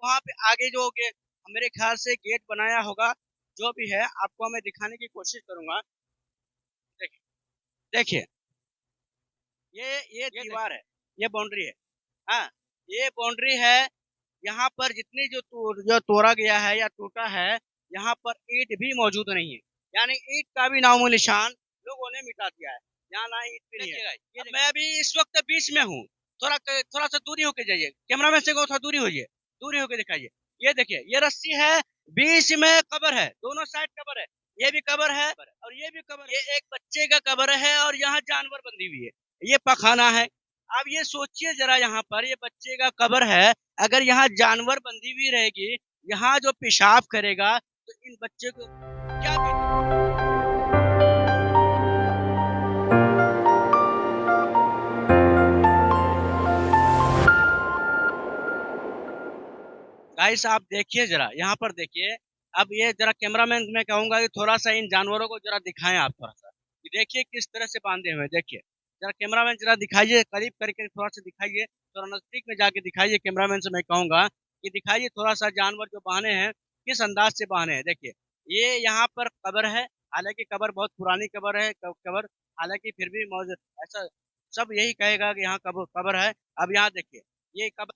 वहाँ पे आगे जो मेरे ख्याल से गेट बनाया होगा, जो भी है आपको मैं दिखाने की कोशिश करूंगा। देखिए देखिए, ये दीवार है, ये बाउंड्री है। हाँ, ये बाउंड्री है। यहाँ पर जितनी जो तोड़ा गया है या टूटा है, यहाँ पर ईंट भी मौजूद नहीं है, यानी ईंट का भी नामो निशान लोगों ने मिटा दिया है। यहाँ ना ईंट भी नहीं है। अब मैं अभी इस वक्त बीच में हूँ, थोड़ा सा दूरी होके जाइए, कैमरामैन से कहो थोड़ा दूरी होइए, दूरी होके दिखाइए। ये देखिए, ये रस्सी है, बीच में कबर है, दोनों साइड कबर है, ये भी कबर है और ये भी कबर। ये एक बच्चे का कबर है और यहाँ जानवर बंधी हुई है, ये पखाना है। अब ये सोचिए जरा, यहाँ पर ये बच्चे का कबर है, अगर यहाँ जानवर बंधी हुई रहेगी, यहाँ जो पेशाब करेगा तो इन बच्चे को क्या बीतेगा? गाइस आप देखिए जरा, यहाँ पर देखिए। अब ये जरा कैमरामैन मैं कहूंगा कि थोड़ा सा इन जानवरों को जरा दिखाएं आप, थोड़ा सा देखिए किस तरह से बांधे हुए। देखिए जरा कैमरामैन, जरा दिखाइए, करीब करके थोड़ा सा दिखाइए, थोड़ा नजदीक में जाके दिखाइए। कैमरामैन से मैं कहूंगा कि दिखाइए थोड़ा सा जानवर जो बांधे हैं किस अंदाज से बांधे हैं। देखिए ये यहाँ पर कबर है, हालांकि कबर बहुत पुरानी कबर है, कबर हालांकि फिर भी मौजूद, ऐसा सब यही कहेगा कि यहाँ कबर कबर है। अब यहाँ देखिए, ये कबर,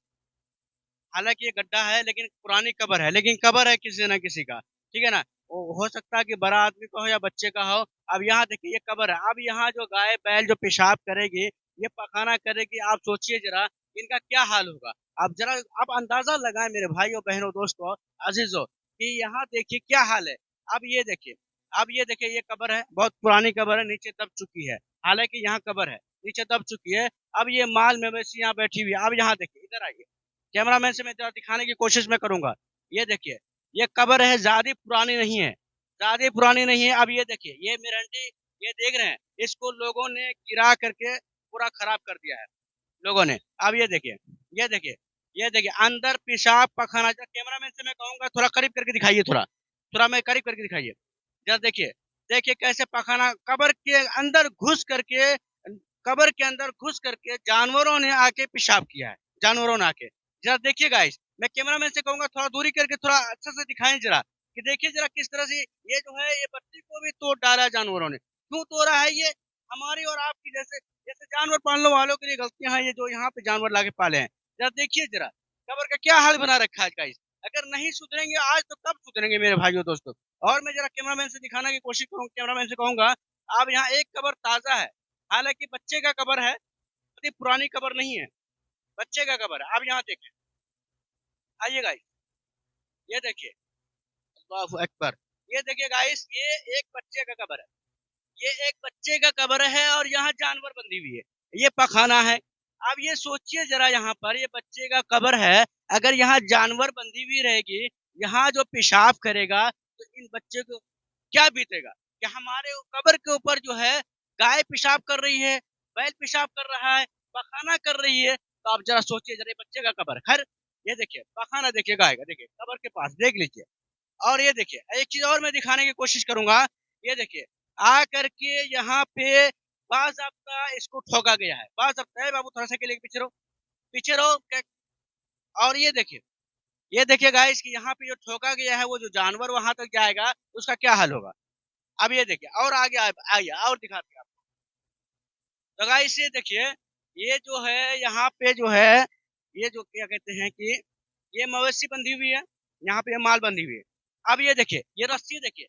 हालांकि ये गड्ढा है लेकिन पुरानी कबर है, लेकिन कबर है किसी न किसी का, ठीक है ना। वो हो सकता है कि बड़ा आदमी का हो या बच्चे का हो। अब यहाँ देखिए ये कबर है। अब यहाँ जो गाय बैल जो पेशाब करेगी, ये पखाना करेगी, आप सोचिए जरा इनका क्या हाल होगा। अब जरा आप अंदाजा लगाएं मेरे भाइयों बहनों दोस्तों अजीजों, कि यहाँ देखिए क्या हाल है। अब ये देखिए, अब ये देखिए, ये कबर है, बहुत पुरानी कबर है, नीचे दब चुकी है, हालांकि यहाँ कबर है, नीचे दब चुकी है। अब ये माल मवेशी यहाँ बैठी हुई है। अब यहाँ देखिए, इधर आइए, कैमरामैन से मैं जरा दिखाने की कोशिश में करूंगा। ये देखिए, ये कबर है, ज्यादा पुरानी नहीं है, ज्यादा पुरानी नहीं है। अब ये देखिए, ये मेरंडी, ये देख रहे हैं, इसको लोगों ने गिरा करके पूरा खराब कर दिया है लोगों ने। अब ये देखिए, ये देखिए, ये देखिए अंदर पेशाब पखाना। कैमरामैन से मैं कहूंगा थोड़ा करीब करके दिखाइए, थोड़ा थोड़ा मैं करीब करके दिखाइए जरा। देखिए देखिए कैसे पखाना कबर के अंदर घुस करके, कबर के अंदर घुस करके जानवरों ने आके पेशाब किया है, जानवरों ने आके। जरा देखिए गाइस, मैं कैमरामैन से कहूंगा थोड़ा दूरी करके थोड़ा अच्छे से दिखाएं जरा, कि देखिए जरा किस तरह से ये जो है ये बच्ची को भी तोड़ डाला है जानवरों ने। क्यों तोड़ा है? ये हमारी और आपकी जैसे जैसे जानवर पालने वालों के लिए गलतियां हैं, ये जो यहाँ पे जानवर लाके पाले हैं। जरा देखिए जरा कबर का क्या हाल बना रखा है गाइस। अगर नहीं सुधरेंगे आज तो कब सुधरेंगे मेरे भाइयों दोस्तों। और मैं जरा कैमरामैन से दिखाने की कोशिश करूंगा, कैमरामैन से कहूंगा आप यहाँ एक कबर ताजा है, हालांकि बच्चे का कबर है, इतनी पुरानी कबर नहीं है, बच्चे का कबर है। आप यहाँ देखें, आइए गाइस, ये देखिए, अल्लाहु अकबर, ये देखिए गाइस, ये एक बच्चे का कबर है, ये एक बच्चे का कबर है और यहाँ जानवर बंधी हुई है, ये पखाना है। अब ये सोचिए जरा, यहाँ पर ये बच्चे का कबर है, अगर यहाँ जानवर बंधी हुई रहेगी, यहाँ जो पेशाब करेगा तो इन बच्चे को क्या बीतेगा। कि हमारे कबर के ऊपर जो है गाय पेशाब कर रही है, बैल पेशाब कर रहा है, पखाना कर रही है, तो आप जरा सोचिए जरा, बच्चे का कबर। खैर ये देखिए पखाना, देखिए गाय का, देखिए कबर के पास देख लीजिए। और ये देखिए एक चीज और मैं दिखाने की कोशिश करूंगा। ये देखिए आ करके यहाँ पे बाज आपका इसको ठोका गया है, बाज आपका है बाबू, थोड़ा सा के लिए पीछे रहो, पीछे रहो। और ये देखिए गाइस कि यहाँ पे जो ठोका गया है, वो जो जानवर वहां तक जाएगा उसका क्या हाल होगा। अब ये देखिए और आगे आइए और दिखाते हैं आपको। तो गाइस ये देखिए, ये जो है यहाँ पे जो है, ये जो क्या कहते हैं कि ये मवेशी बंधी हुई है, यहाँ पे माल बंधी हुई है। अब ये देखिए, ये रस्सी देखिए,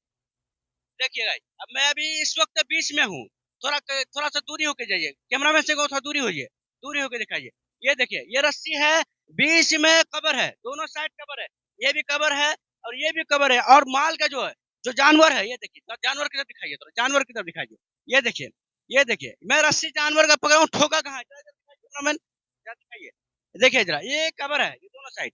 देखिए गाइस, अब मैं अभी इस वक्त बीच में हूँ, थोड़ा सा दूरी होके जाइए, कैमरामैन से कहो थोड़ा दूरी होइए, दूरी होके दिखाइए। ये देखिए, ये रस्सी है, बीच में कबर है, दोनों साइड कबर है, ये भी कबर है और ये भी कबर है। और माल का जो है, जो जानवर है, ये देखिए जानवर की तरफ दिखाइए, थोड़ा जानवर की तरफ दिखाइए। ये देखिए, ये देखिए मैं रस्सी जानवर का पकड़ा हूँ, ठोका कहाँ है कैमरामैन, दिखाइए। देखिए जरा, ये कबर है, ये दोनों साइड,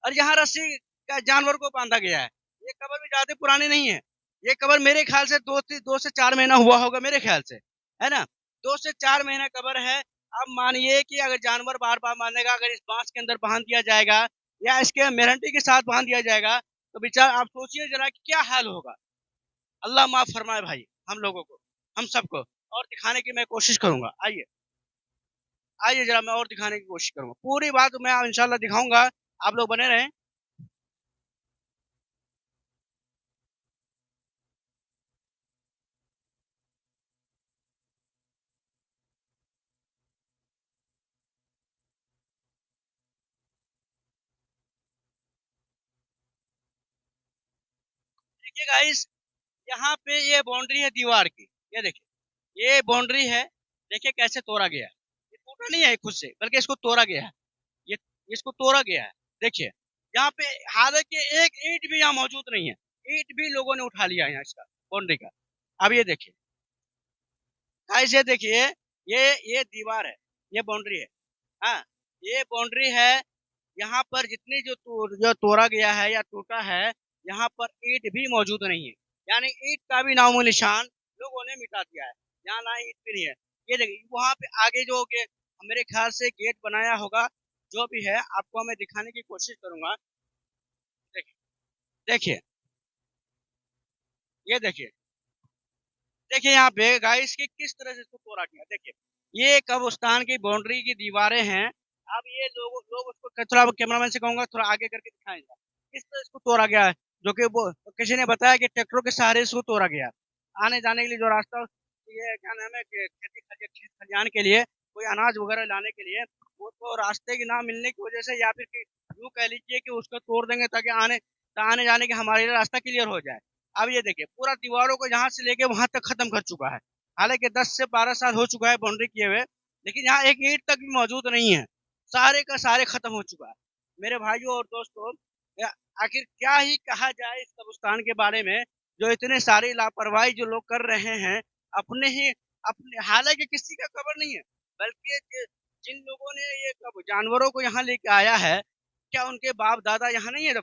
और यहाँ रस्सी का जानवर को बांधा गया है। ये कबर भी ज्यादा पुरानी नहीं है, ये कबर मेरे ख्याल से 2 से 4 महीना हुआ होगा मेरे ख्याल से, है ना, 2 से 4 महीना कबर है। अब मानिए कि अगर जानवर बार बार मानेगा, अगर इस बांस के अंदर बांध दिया जाएगा या इसके मेरंटी के साथ बांध दिया जाएगा, तो बेचारा आप सोचिए जरा कि क्या हाल होगा। अल्लाह माफ फरमाए भाई हम लोगों को, हम सबको। और दिखाने की मैं कोशिश करूंगा, आइए आइए जरा मैं और दिखाने की कोशिश करूंगा, पूरी बात मैं इंशाल्लाह दिखाऊंगा, आप लोग बने रहें। देखिए गाइस, यहाँ पे ये बाउंड्री है दीवार की, ये देखिए ये बाउंड्री है, देखिए कैसे तोड़ा गया है। ये टूटा नहीं है खुद से, बल्कि इसको तोड़ा गया है। ये इसको तोड़ा गया है। देखिए यहाँ पे हालांकि एक ईंट भी यहाँ मौजूद नहीं है, ईंट भी लोगों ने उठा लिया है यहाँ इसका, बाउंड्री का। अब ये देखिए गाइस, ये देखिए ये दीवार है, ये बाउंड्री है। हाँ, ये बाउंड्री है। यहाँ पर जितनी जो तोड़ा गया है या टूटा है, यहाँ पर ईंट भी मौजूद नहीं है, यानी ईंट का भी नामो निशान लोगों ने मिटा दिया है। यहाँ ना ईंट भी नहीं है। ये देखिए वहां पे आगे जो मेरे ख्याल से गेट बनाया होगा, जो भी है आपको मैं दिखाने की कोशिश करूंगा। देखिए देखिए ये देखिए देखिए यहाँ पे गाइस की किस तरह से इसको तोड़ा गया। देखिए ये कब्रिस्तान की बाउंड्री की दीवारें हैं। अब ये लोग उसको थोड़ा कैमरामैन से कहूंगा थोड़ा आगे करके दिखाएंगे किस तरह इसको तोड़ा गया है, जो कि वो किसी ने बताया कि ट्रैक्टरों के सहारे इसको तोड़ा गया। आने जाने के लिए जो रास्ता, ये क्या नाम है कि खेत खलिहान के लिए कोई अनाज वगैरह लाने के लिए, वो तो रास्ते की ना मिलने की वजह से, या फिर यूँ कह लीजिए कि उसको तोड़ देंगे ताकि आने जाने के हमारे लिए रास्ता क्लियर हो जाए। अब ये देखिए पूरा दीवारों को यहाँ से लेके वहां तक खत्म कर चुका है। हालांकि 10 से 12 साल हो चुका है बाउंड्री किए हुए, लेकिन यहाँ एक ईंट तक भी मौजूद नहीं है। सारे का सारे खत्म हो चुका है। मेरे भाइयों और दोस्तों, आखिर क्या ही कहा जाए इस कब्रिस्तान के बारे में, जो इतने सारी लापरवाही जो लोग कर रहे हैं अपने हालांकि किसी का खबर नहीं है, बल्कि जिन लोगों ने ये जानवरों को यहाँ लेके आया है, क्या उनके बाप दादा यहाँ नहीं है दफना?